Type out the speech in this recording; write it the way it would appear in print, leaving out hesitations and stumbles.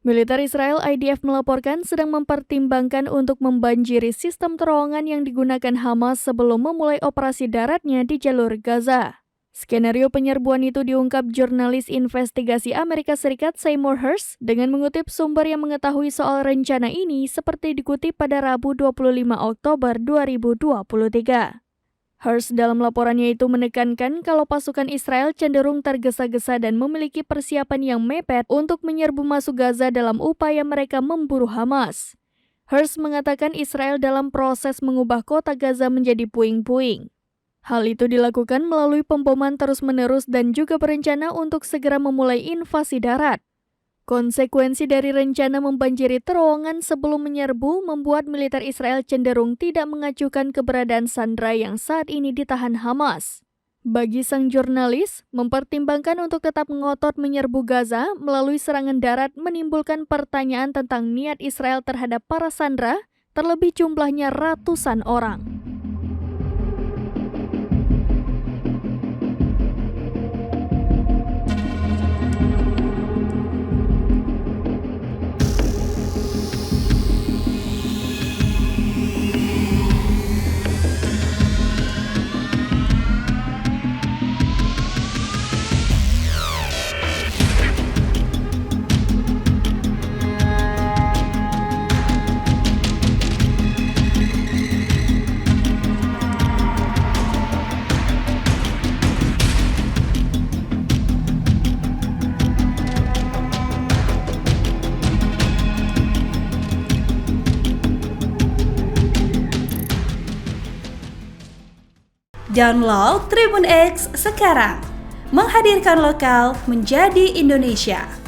Militer Israel IDF melaporkan sedang mempertimbangkan untuk membanjiri sistem terowongan yang digunakan Hamas sebelum memulai operasi daratnya di jalur Gaza. Skenario penyerbuan itu diungkap jurnalis investigasi Amerika Serikat Seymour Hersh dengan mengutip sumber yang mengetahui soal rencana ini seperti dikutip pada Rabu 25 Oktober 2023. Hersh dalam laporannya itu menekankan kalau pasukan Israel cenderung tergesa-gesa dan memiliki persiapan yang mepet untuk menyerbu masuk Gaza dalam upaya mereka memburu Hamas. Hersh mengatakan Israel dalam proses mengubah kota Gaza menjadi puing-puing. Hal itu dilakukan melalui pemboman terus-menerus dan juga berencana untuk segera memulai invasi darat. Konsekuensi dari rencana membanjiri terowongan sebelum menyerbu membuat militer Israel cenderung tidak mengacuhkan keberadaan sandera yang saat ini ditahan Hamas. Bagi sang jurnalis, mempertimbangkan untuk tetap ngotot menyerbu Gaza melalui serangan darat menimbulkan pertanyaan tentang niat Israel terhadap para sandera, terlebih jumlahnya ratusan orang. Download Tribun X sekarang, menghadirkan lokal menjadi Indonesia.